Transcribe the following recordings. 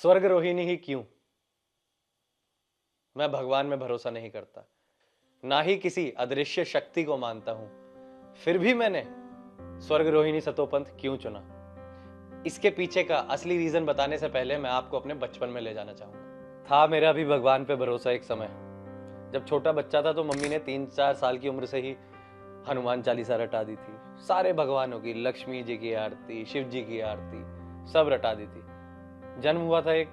स्वर्ग रोहिणी ही क्यों? मैं भगवान में भरोसा नहीं करता, ना ही किसी अदृश्य शक्ति को मानता हूं। फिर भी मैंने स्वर्ग रोहिणी सतोपंथ क्यों चुना? इसके पीछे का असली रीजन बताने से पहले मैं आपको अपने बचपन में ले जाना चाहूंगा। था मेरा भी भगवान पे भरोसा एक समय। जब छोटा बच्चा था तो मम्मी ने 3-4 साल की उम्र से ही हनुमान चालीसा रटा दी थी। सारे भगवानों की, लक्ष्मी जी की आरती, शिव जी की आरती, सब रटा दी थी। जन्म हुआ था एक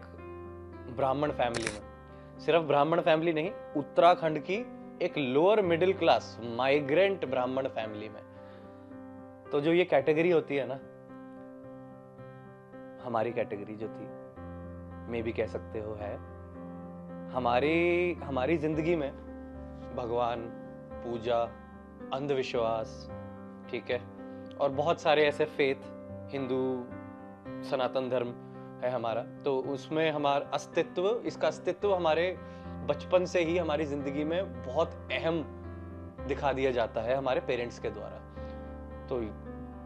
ब्राह्मण फैमिली में। सिर्फ ब्राह्मण फैमिली नहीं, उत्तराखंड की एक लोअर मिडिल क्लास माइग्रेंट ब्राह्मण फैमिली में। तो जो ये कैटेगरी होती है ना, हमारी कैटेगरी जो थी, मैं भी कह सकते हो है, हमारी जिंदगी में भगवान, पूजा, अंधविश्वास, ठीक है, और बहुत सारे ऐसे फेथ, हिंदू सनातन धर्म है हमारा, तो उसमें हमारा अस्तित्व, इसका अस्तित्व हमारे बचपन से ही हमारी जिंदगी में बहुत अहम दिखा दिया जाता है हमारे पेरेंट्स के द्वारा। तो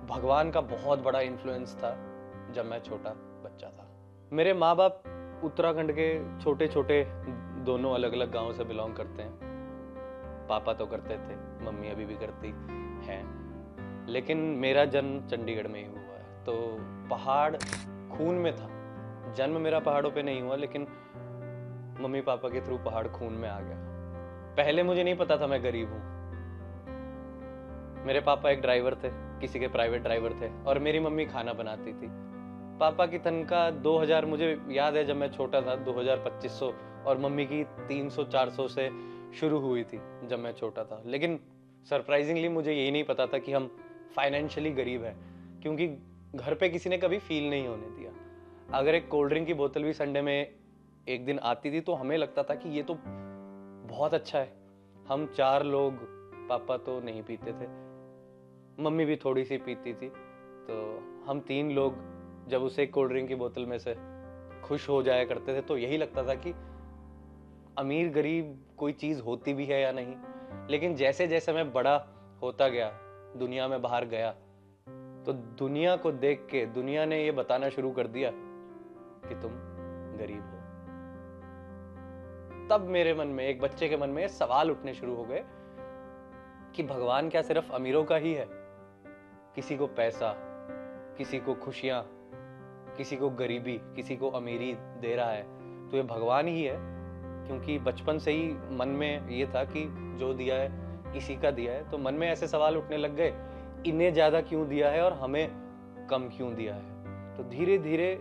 भगवान का बहुत बड़ा इन्फ्लुएंस था जब मैं छोटा बच्चा था। मेरे माँ बाप उत्तराखंड के छोटे छोटे दोनों अलग अलग गांव से बिलोंग करते हैं। पापा तो करते थे, मम्मी अभी भी करती हैं, लेकिन मेरा जन्म चंडीगढ़ में ही हुआ है। तो पहाड़ खून में था। जन्म मेरा पहाड़ों पे नहीं हुआ, लेकिन मम्मी पापा के थ्रू पहाड़ खून में आ गया। पहले मुझे नहीं पता था मैं गरीब हूं। मेरे पापा एक ड्राइवर थे, किसी के प्राइवेट ड्राइवर थे, और मेरी मम्मी खाना बनाती थी। पापा की तनख्वाह 2000, मुझे याद है जब मैं छोटा था, 2000-2500, और मम्मी की 300-400 से शुरू हुई थी जब मैं छोटा था। लेकिन सरप्राइजिंगली मुझे यही नहीं पता था कि हम फाइनेंशियली गरीब हैं, क्योंकि घर पे किसी ने कभी फील नहीं होने दिया। अगर एक कोल्ड ड्रिंक की बोतल भी संडे में एक दिन आती थी तो हमें लगता था कि ये तो बहुत अच्छा है। हम 4 लोग, पापा तो नहीं पीते थे, मम्मी भी थोड़ी सी पीती थी, तो हम 3 लोग जब उसे एक कोल्ड ड्रिंक की बोतल में से खुश हो जाया करते थे, तो यही लगता था कि अमीर गरीब कोई चीज होती भी है या नहीं। लेकिन जैसे जैसे मैं बड़ा होता गया, दुनिया में बाहर गया, तो दुनिया को देख के दुनिया ने ये बताना शुरू कर दिया कि तुम गरीब हो। तब मेरे मन में, एक बच्चे के मन में, सवाल उठने शुरू हो गए कि भगवान क्या सिर्फ अमीरों का ही है? किसी को पैसा, किसी को खुशियां, किसी को गरीबी, किसी को अमीरी दे रहा है तो ये भगवान ही है? क्योंकि बचपन से ही मन में ये था कि जो दिया है इसी का दिया है। तो मन में ऐसे सवाल उठने लग गए, इन्हें ज्यादा क्यों दिया है और हमें कम क्यों दिया है? तो धीरे धीरे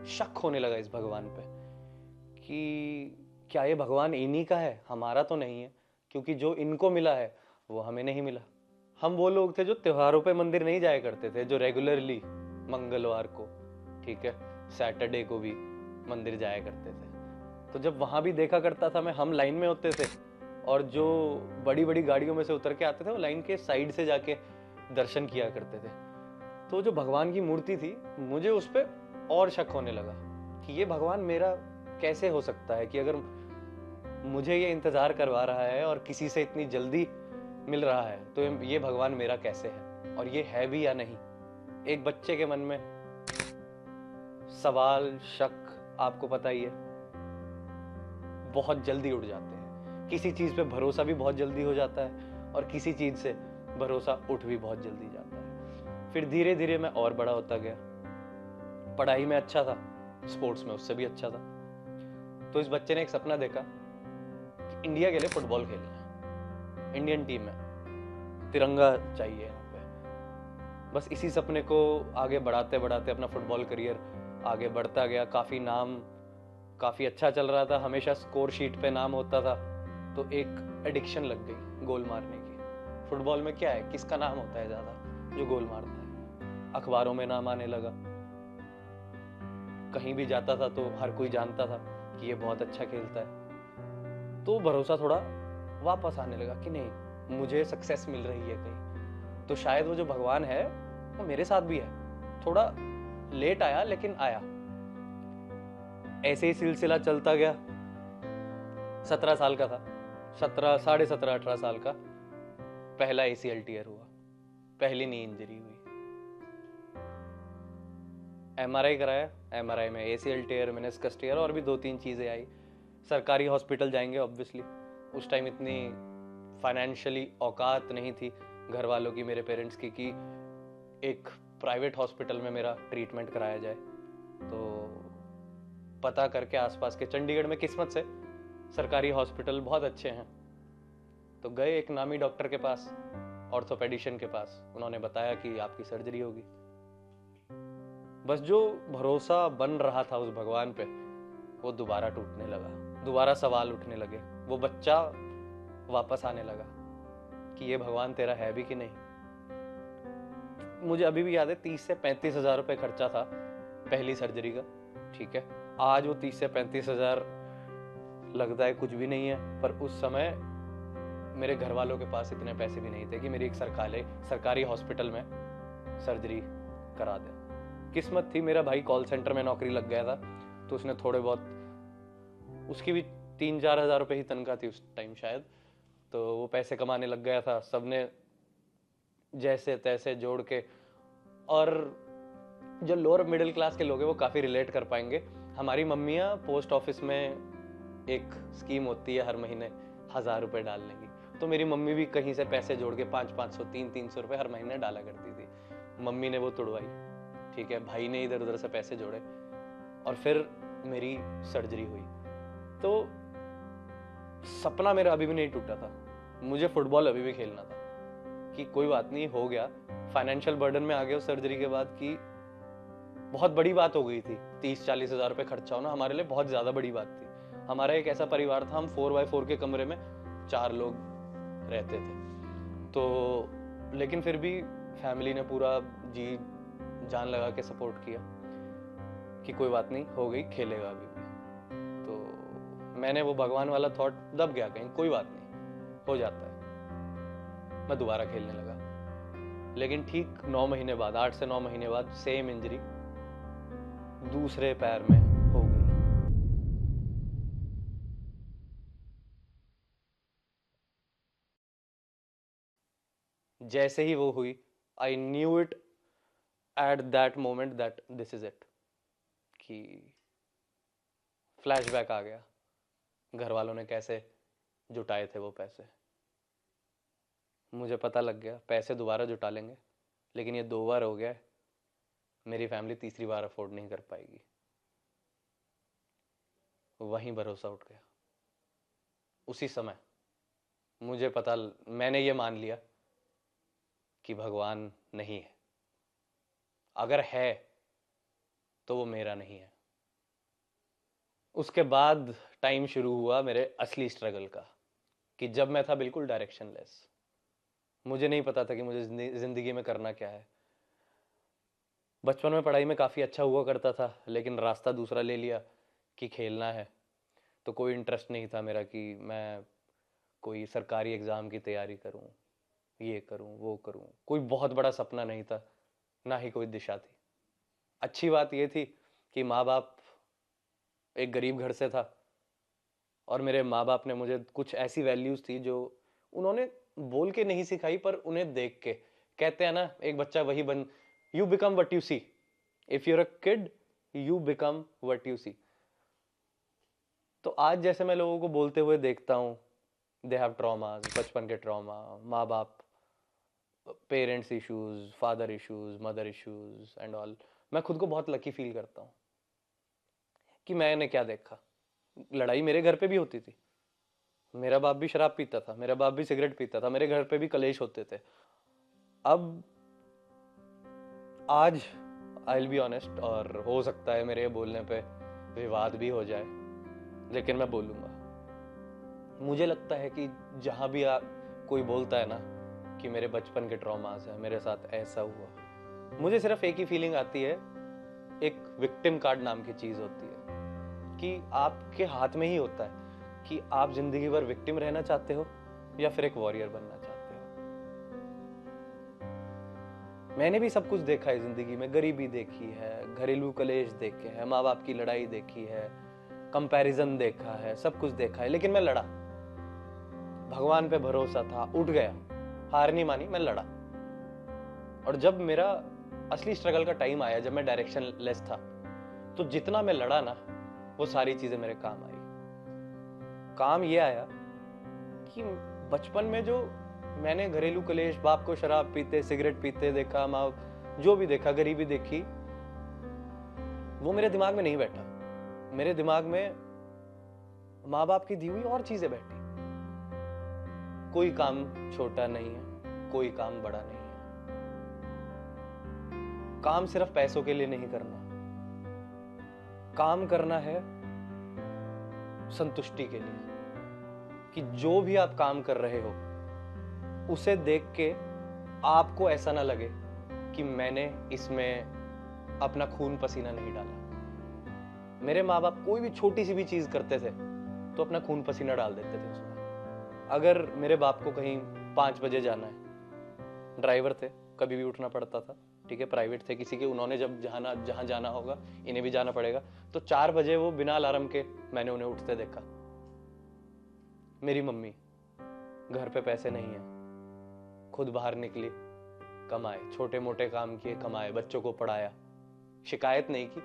शक होने लगा इस भगवान पे कि क्या ये भगवान इन्हीं का है, हमारा तो नहीं है, क्योंकि जो इनको मिला है वो हमें नहीं मिला। हम वो लोग थे जो त्योहारों पे मंदिर नहीं जाया करते थे, जो रेगुलरली मंगलवार को, ठीक है, सैटरडे को भी मंदिर जाया करते थे। तो जब वहां भी देखा करता था मैं, हम लाइन में होते थे और जो बड़ी बड़ी गाड़ियों में से उतर के आते थे वो लाइन के साइड से जाके दर्शन किया करते थे। तो जो भगवान की मूर्ति थी, मुझे उस पर और शक होने लगा कि ये भगवान मेरा कैसे हो सकता है, कि अगर मुझे ये इंतजार करवा रहा है और किसी से इतनी जल्दी मिल रहा है तो ये भगवान मेरा कैसे है, और ये है भी या नहीं। एक बच्चे के मन में सवाल, शक, आपको पता ही है, बहुत जल्दी उठ जाते हैं। किसी चीज पे भरोसा भी बहुत जल्दी हो जाता है और किसी चीज से भरोसा उठ भी बहुत जल्दी जाता है। फिर धीरे धीरे मैं और बड़ा होता गया। पढ़ाई में अच्छा था, स्पोर्ट्स में उससे भी अच्छा था। तो इस बच्चे ने एक सपना देखा कि इंडिया के लिए फुटबॉल खेलना है, इंडियन टीम में तिरंगा चाहिए यहाँ पे। बस इसी सपने को आगे बढ़ाते बढ़ाते अपना फुटबॉल करियर आगे बढ़ता गया। काफी नाम, काफी अच्छा चल रहा था, हमेशा स्कोर शीट पे नाम होता था। तो एक एडिक्शन लग गई गोल मारने की। फुटबॉल में क्या है, किसका नाम होता है ज्यादा? जो गोल मारता है। अखबारों में नाम आने लगा, कहीं भी जाता था तो हर कोई जानता था कि ये बहुत अच्छा खेलता है। तो भरोसा थोड़ा वापस आने लगा कि नहीं, मुझे सक्सेस मिल रही है कहीं, तो शायद वो जो भगवान है वो मेरे साथ भी है। थोड़ा लेट आया लेकिन आया। ऐसे ही सिलसिला चलता गया। 17 साल का था, 17, 17.5, 18 साल का, पहला ACL टीयर हुआ, पहली नी इंजरी हुई। MRI कराया, MRI में ACL टेयर, मेनिस्कस टेयर और भी 2-3 चीज़ें आई। सरकारी हॉस्पिटल जाएंगे ऑब्वियसली, उस टाइम इतनी फाइनेंशियली औकात नहीं थी घर वालों की, मेरे पेरेंट्स की, कि एक प्राइवेट हॉस्पिटल में मेरा ट्रीटमेंट कराया जाए। तो पता करके आसपास के, चंडीगढ़ में किस्मत से सरकारी हॉस्पिटल बहुत अच्छे हैं, तो गए एक नामी डॉक्टर के पास, ऑर्थोपेडिशियन के पास। उन्होंने बताया कि आपकी सर्जरी होगी। बस जो भरोसा बन रहा था उस भगवान पे, वो दोबारा टूटने लगा। दोबारा सवाल उठने लगे, वो बच्चा वापस आने लगा कि ये भगवान तेरा है भी कि नहीं। मुझे अभी भी याद है 30 से 35 हजार रुपये खर्चा था पहली सर्जरी का, ठीक है। आज वो 30 से 35 हजार लगता है कुछ भी नहीं है, पर उस समय मेरे घर वालों के पास इतने पैसे भी नहीं थे कि मेरी एक सरकारी हॉस्पिटल में सर्जरी करा दे। किस्मत थी, मेरा भाई कॉल सेंटर में नौकरी लग गया था, तो उसने थोड़े बहुत, उसकी भी 3-4 हजार रुपये ही तनख्वाह थी उस टाइम शायद, तो वो पैसे कमाने लग गया था। सबने जैसे तैसे जोड़ के, और जो लोअर मिडिल क्लास के लोग हैं वो काफ़ी रिलेट कर पाएंगे। हमारी मम्मियाँ पोस्ट ऑफिस में एक स्कीम होती है हर महीने 1000 रुपये डालने की, तो मेरी मम्मी भी कहीं से पैसे जोड़ के 500-500, 300-300 रुपये हर महीने डाला करती थी। मम्मी ने वो तुड़वाई, ठीक है, भाई ने इधर उधर से पैसे जोड़े, और फिर मेरी सर्जरी हुई। तो सपना मेरा अभी भी नहीं टूटा था, मुझे फुटबॉल अभी भी खेलना था, कि कोई बात नहीं, हो गया। फाइनेंशियल बर्डन में आ गया उस सर्जरी के बाद, कि बहुत बड़ी बात हो गई थी। 30-40 हजार रुपये खर्चा होना हमारे लिए बहुत ज़्यादा बड़ी बात थी। हमारा एक ऐसा परिवार था, हम 4x4 के कमरे में 4 लोग रहते थे, तो लेकिन फिर भी फैमिली ने पूरा जी जान लगा के सपोर्ट किया कि कोई बात नहीं, हो गई, खेलेगा अभी भी। तो मैंने वो भगवान वाला थॉट दब गया कहीं, कोई बात नहीं, हो जाता है। मैं दोबारा खेलने लगा, लेकिन ठीक 9 महीने बाद, 8 से 9 महीने बाद सेम इंजरी दूसरे पैर में हो गई। जैसे ही वो हुई, I knew it at that moment that this is it, कि फ्लैशबैक आ गया, घर वालों ने कैसे जुटाए थे वो पैसे। मुझे पता लग गया पैसे दोबारा जुटा लेंगे, लेकिन ये 2 बार हो गया है, मेरी फैमिली तीसरी बार अफोर्ड नहीं कर पाएगी। वहीं भरोसा उठ गया। उसी समय मुझे पता, मैंने ये मान लिया कि भगवान नहीं है। अगर है तो वो मेरा नहीं है। उसके बाद टाइम शुरू हुआ मेरे असली स्ट्रगल का, कि जब मैं था बिल्कुल डायरेक्शनलेस। मुझे नहीं पता था कि मुझे जिंदगी में करना क्या है। बचपन में पढ़ाई में काफ़ी अच्छा हुआ करता था, लेकिन रास्ता दूसरा ले लिया कि खेलना है। तो कोई इंटरेस्ट नहीं था मेरा कि मैं कोई सरकारी एग्ज़ाम की तैयारी करूं, ये करूं, वो करूं। कोई बहुत बड़ा सपना नहीं था, ना ही कोई दिशा थी। अच्छी बात ये थी कि माँ बाप, एक गरीब घर से था, और मेरे माँ बाप ने मुझे कुछ ऐसी वैल्यूज़ थी जो उन्होंने बोल के नहीं सिखाई, पर उन्हें देख के। कहते हैं ना, एक बच्चा वही बन, you become what you see, if you're a kid you become what you see. तो आज जैसे मैं लोगों को बोलते हुए देखता हूँ, दे हैव ट्रॉमास, बचपन के ट्रॉमा, माँ बाप, parents issues, father issues, mother issues and all, मैं खुद को बहुत लकी फील करता हूँ कि मैंने क्या देखा। लड़ाई मेरे घर पे भी होती थी, मेरा बाप भी शराब पीता था, मेरा बाप भी सिगरेट पीता था, मेरे घर पे भी कलेश होते थे। अब आज आई विल बी ऑनेस्ट, और हो सकता है मेरे बोलने पे विवाद भी हो जाए, लेकिन मैं बोलूंगा। मुझे लगता है कि जहां भी कोई बोलता है ना कि मेरे बचपन के ट्रॉमास हैं, मेरे साथ ऐसा हुआ, मुझे सिर्फ एक ही फीलिंग आती है, एक विक्टिम कार्ड नाम की चीज होती है, कि आपके हाथ में ही होता है कि आप जिंदगी भर विक्टिम रहना चाहते हो या फिर एक वॉरियर बनना चाहते हो। मैंने भी सब कुछ देखा है जिंदगी में, गरीबी देखी है, घरेलू कलेश देखे हैं, माँ बाप की लड़ाई देखी है, कंपैरिजन देखा है, सब कुछ देखा है, लेकिन मैं लड़ा। भगवान पे भरोसा था, उठ गया, हार नहीं मानी, मैं लड़ा। और जब मेरा असली स्ट्रगल का टाइम आया जब मैं डायरेक्शन लेस था। तो जितना मैं लड़ा ना, वो सारी चीजें मेरे काम आई। काम ये आया कि बचपन में जो मैंने घरेलू कलेश, बाप को शराब पीते, सिगरेट पीते देखा, माँ जो भी देखा, गरीबी देखी, वो मेरे दिमाग में नहीं बैठा। मेरे दिमाग में माँ बाप की दी हुई और चीजें बैठी। कोई काम छोटा नहीं है, कोई काम बड़ा नहीं है। काम सिर्फ पैसों के लिए नहीं करना, काम करना है संतुष्टि के लिए, कि जो भी आप काम कर रहे हो उसे देख के आपको ऐसा ना लगे कि मैंने इसमें अपना खून पसीना नहीं डाला। मेरे माँ बाप कोई भी छोटी सी भी चीज करते थे तो अपना खून पसीना डाल देते थे उसमें। अगर मेरे बाप को कहीं 5 बजे जाना है, ड्राइवर थे, कभी भी उठना पड़ता था, ठीक है, प्राइवेट थे किसी के, उन्होंने जब जहां जाना होगा इन्हें भी जाना पड़ेगा, तो 4 बजे वो बिना अलार्म के मैंने उन्हें उठते देखा। मेरी मम्मी घर पे पैसे नहीं है, खुद बाहर निकली, कमाए, छोटे मोटे काम किए, कमाए, बच्चों को पढ़ाया, शिकायत नहीं की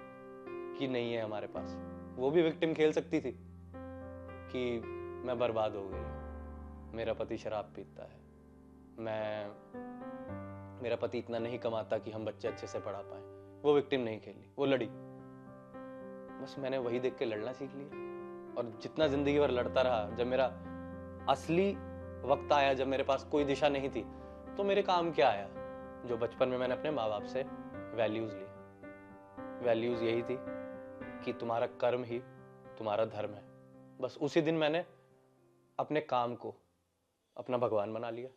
कि नहीं है हमारे पास। वो भी विक्टिम खेल सकती थी कि मैं बर्बाद हो गई, मेरा पति शराब पीता है, मेरा पति इतना नहीं कमाता कि हम बच्चे अच्छे से पढ़ा पाए। वो विक्टिम नहीं खेली, वो लड़ी। बस मैंने वही देख के लड़ना सीख लिया, और जितना जिंदगी भर लड़ता रहा, जब मेरा असली वक्त आया, जब मेरे पास कोई दिशा नहीं थी, तो मेरे काम क्या आया? जो बचपन में मैंने अपने माँ बाप से वैल्यूज ली। वैल्यूज यही थी कि तुम्हारा कर्म ही तुम्हारा धर्म है। बस उसी दिन मैंने अपने काम को अपना भगवान बना लिया।